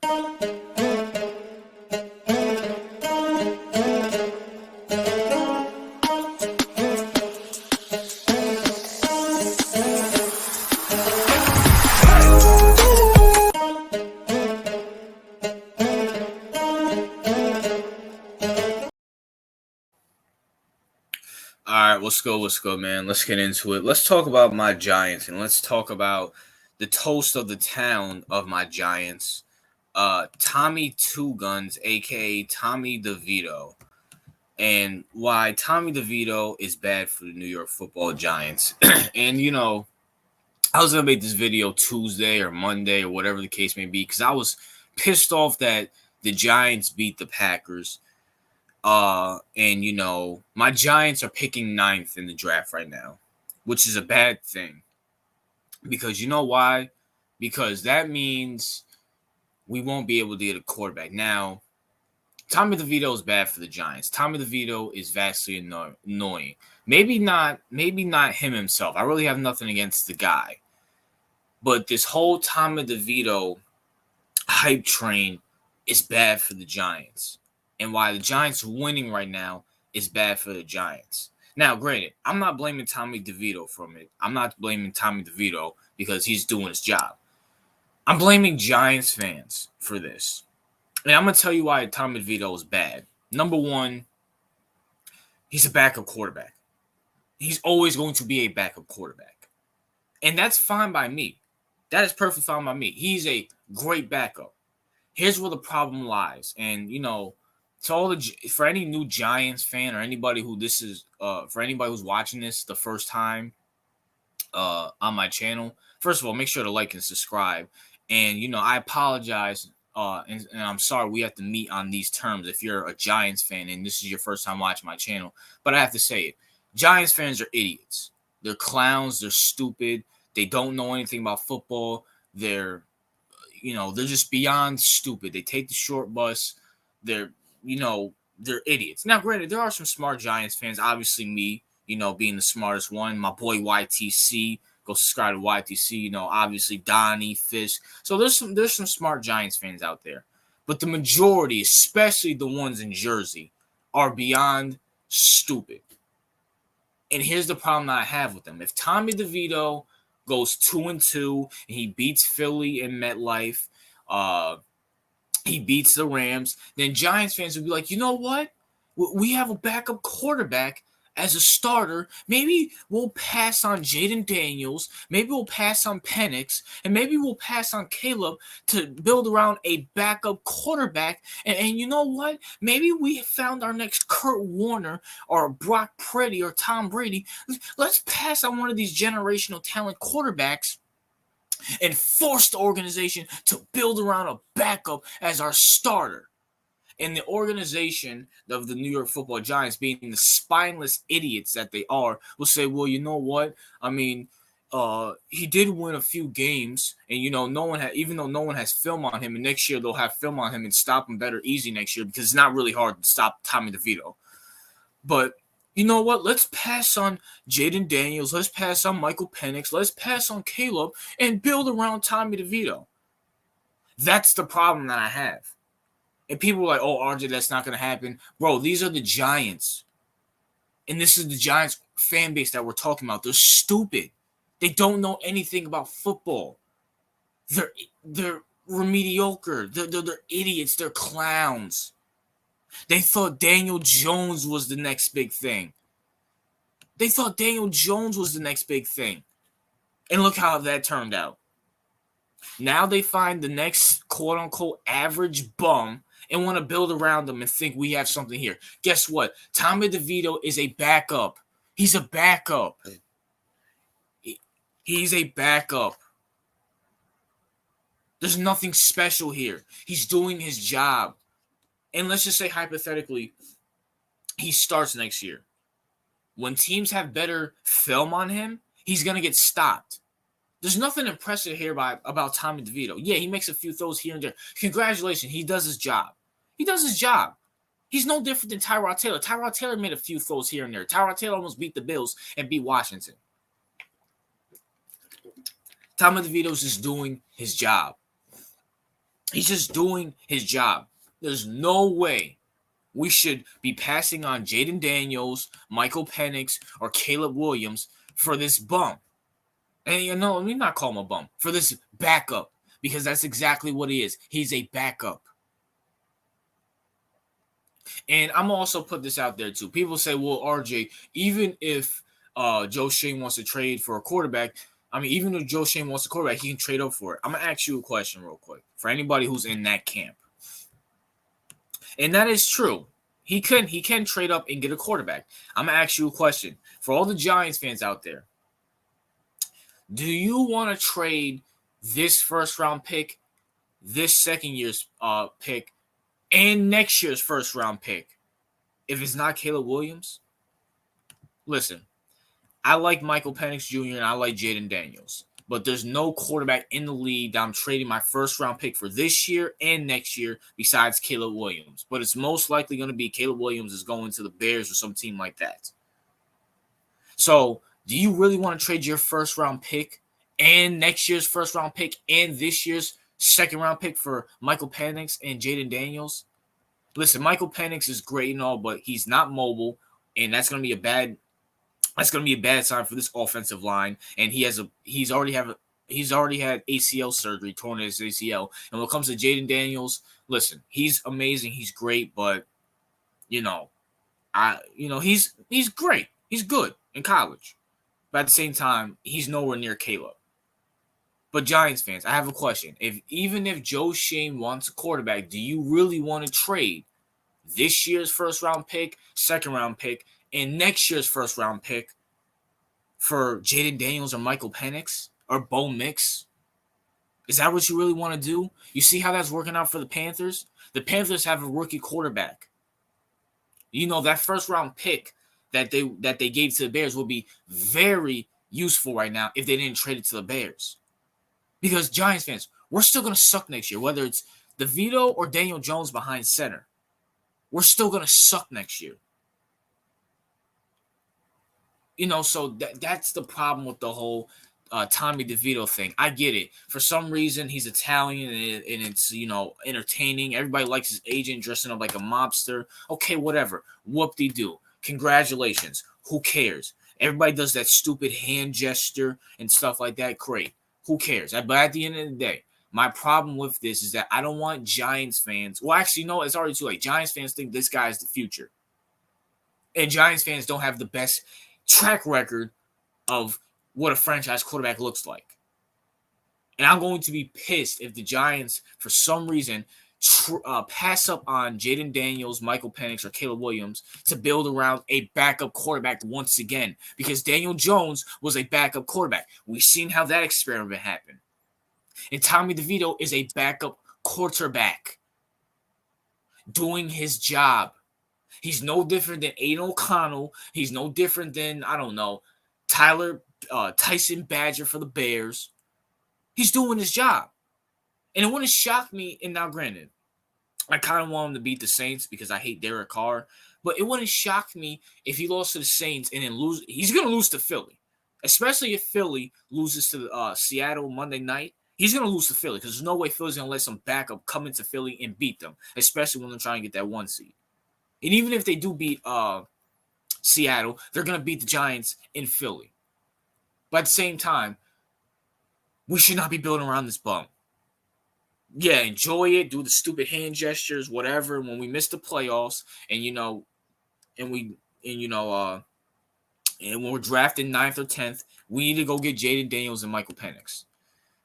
All right, let's go, man. Let's get into it. Let's talk about my Giants, and let's talk about the toast of the town of my Giants, Tommy Two Guns, aka Tommy DeVito, and why Tommy DeVito is bad for the New York Football Giants. And I was gonna make this video Tuesday or Monday or whatever the case may be because I was pissed off that the Giants beat the Packers. And my Giants are picking 9th in the draft right now, which is a bad thing. Because you know why? Because that means we won't be able to get a quarterback. Now, Tommy DeVito is bad for the Giants. Tommy DeVito is vastly annoying. Maybe not him himself. I really have nothing against the guy. But this whole Tommy DeVito hype train is bad for the Giants. And why the Giants winning right now is bad for the Giants. Now, granted, I'm not blaming Tommy DeVito from it. I'm not blaming Tommy DeVito because he's doing his job. I'm blaming Giants fans for this. And I'm going to tell you why Tommy DeVito is bad. Number one, he's a backup quarterback. He's always going to be a backup quarterback. And that's fine by me. That is perfectly fine by me. He's a great backup. Here's where the problem lies. And, for any new Giants fan or anybody who this is, for anybody who's watching this the first time on my channel, first of all, make sure to like and subscribe. And, I apologize, and I'm sorry we have to meet on these terms if you're a Giants fan and this is your first time watching my channel. But I have to say it. Giants fans are idiots. They're clowns. They're stupid. They don't know anything about football. They're just beyond stupid. They take the short bus. They're idiots. Now, granted, there are some smart Giants fans. Obviously, me, being the smartest one. My boy YTC, go subscribe to YTC. Obviously Donnie, Fish. So there's some smart Giants fans out there, but the majority, especially the ones in Jersey, are beyond stupid. And here's the problem that I have with them: if Tommy DeVito goes 2-2 and he beats Philly in MetLife, he beats the Rams, then Giants fans would be like, you know what? We have a backup quarterback as a starter. Maybe we'll pass on Jaden Daniels. Maybe we'll pass on Penix. And maybe we'll pass on Caleb to build around a backup quarterback. And you know what? Maybe we found our next Kurt Warner or Brock Purdy or Tom Brady. Let's pass on one of these generational talent quarterbacks and force the organization to build around a backup as our starter. And the organization of the New York Football Giants, being the spineless idiots that they are, will say, well, you know what? I mean, he did win a few games, and even though no one has film on him, and next year they'll have film on him and stop him better easy next year because it's not really hard to stop Tommy DeVito. But you know what? Let's pass on Jaden Daniels. Let's pass on Michael Penix. Let's pass on Caleb and build around Tommy DeVito. That's the problem that I have. And people are like, oh, RJ, that's not going to happen. Bro, these are the Giants. And this is the Giants fan base that we're talking about. They're stupid. They don't know anything about football. They're mediocre. They're idiots. They're clowns. They thought Daniel Jones was the next big thing. And look how that turned out. Now they find the next quote-unquote average bum and want to build around them and think we have something here. Guess what? Tommy DeVito is a backup. He's a backup. He's a backup. There's nothing special here. He's doing his job. And let's just say hypothetically, he starts next year. When teams have better film on him, he's going to get stopped. There's nothing impressive here about Tommy DeVito. Yeah, he makes a few throws here and there. Congratulations, he does his job. He's no different than Tyrod Taylor. Tyrod Taylor made a few throws here and there. Tyrod Taylor almost beat the Bills and beat Washington. Tommy DeVito's just doing his job. He's just doing his job. There's no way we should be passing on Jaden Daniels, Michael Penix, or Caleb Williams for this bum. And let me not call him a bum. For this backup. Because that's exactly what he is. He's a backup. And I'm also put this out there too. People say, well, RJ, even if Joe Shane wants to trade for a quarterback, even if Joe Shane wants a quarterback, he can trade up for it. I'm going to ask you a question real quick for anybody who's in that camp. And that is true. He can trade up and get a quarterback. I'm going to ask you a question. For all the Giants fans out there, do you want to trade this first-round pick, this second year's pick, and next year's first-round pick if it's not Caleb Williams? Listen, I like Michael Penix Jr. and I like Jaden Daniels. But there's no quarterback in the league that I'm trading my first-round pick for this year and next year besides Caleb Williams. But it's most likely going to be Caleb Williams is going to the Bears or some team like that. So, do you really want to trade your first-round pick and next year's first-round pick and this year's second-round pick for Michael Penix and Jaden Daniels? Listen, Michael Penix is great and all, but he's not mobile, and that's going to be a bad sign for this offensive line. And he's already had ACL surgery, torn his ACL. And when it comes to Jaden Daniels, listen, he's amazing, he's great, but he's great, he's good in college, but at the same time, he's nowhere near Caleb. But Giants fans, I have a question. Even if Joe Shane wants a quarterback, do you really want to trade this year's first-round pick, second-round pick, and next year's first-round pick for Jaden Daniels or Michael Penix or Bo Mix? Is that what you really want to do? You see how that's working out for the Panthers? The Panthers have a rookie quarterback. That first-round pick that they gave to the Bears will be very useful right now if they didn't trade it to the Bears. Because Giants fans, we're still going to suck next year, whether it's Devito or Daniel Jones behind center. We're still going to suck next year. So that's the problem with the whole Tommy DeVito thing. I get it. For some reason, he's Italian and it's, entertaining. Everybody likes his agent dressing up like a mobster. Okay, whatever. Whoop-de-doo. Congratulations. Who cares? Everybody does that stupid hand gesture and stuff like that. Great. Who cares? But at the end of the day, my problem with this is that I don't want Giants fans. Well, actually, no, it's already too late. Giants fans think this guy is the future. And Giants fans don't have the best track record of what a franchise quarterback looks like. And I'm going to be pissed if the Giants, for some reason, pass up on Jaden Daniels, Michael Penix, or Caleb Williams to build around a backup quarterback once again. Because Daniel Jones was a backup quarterback. We've seen how that experiment happened. And Tommy DeVito is a backup quarterback doing his job. He's no different than Aiden O'Connell. He's no different than, Tyson Badger for the Bears. He's doing his job. And it wouldn't shock me, and now granted, I kind of want him to beat the Saints because I hate Derek Carr, but it wouldn't shock me if he lost to the Saints and then lose. He's going to lose to Philly, especially if Philly loses to Seattle Monday night. He's going to lose to Philly because there's no way Philly's going to let some backup come into Philly and beat them, especially when they're trying to get that 1 seed. And even if they do beat Seattle, they're going to beat the Giants in Philly. But at the same time, we should not be building around this bum. Yeah, enjoy it, do the stupid hand gestures, whatever. When we miss the playoffs, and when we're drafting 9th or 10th, we need to go get Jaden Daniels and Michael Penix.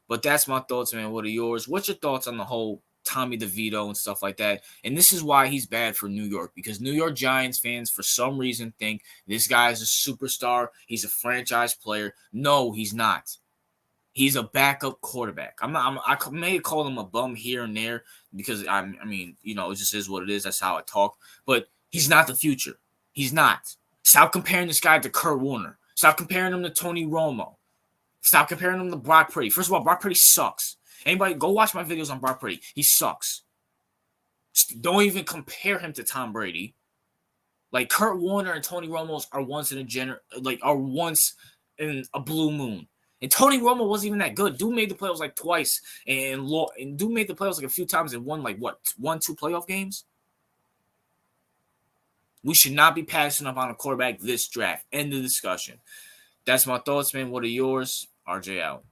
But that's my thoughts, man. What are yours? What's your thoughts on the whole Tommy DeVito and stuff like that? And this is why he's bad for New York, because New York Giants fans, for some reason, think this guy is a superstar. He's a franchise player. No, he's not. He's a backup quarterback. I may call him a bum here and there because it just is what it is. That's how I talk. But he's not the future. He's not. Stop comparing this guy to Kurt Warner. Stop comparing him to Tony Romo. Stop comparing him to Brock Purdy. First of all, Brock Purdy sucks. Anybody, go watch my videos on Brock Purdy. He sucks. Don't even compare him to Tom Brady. Like Kurt Warner and Tony Romo are once in a blue moon. And Tony Romo wasn't even that good. Dude made the playoffs like twice, and dude made the playoffs like a few times and won like what 1-2 playoff games. We should not be passing up on a quarterback this draft. End of discussion. That's my thoughts, man. What are yours? RJ out.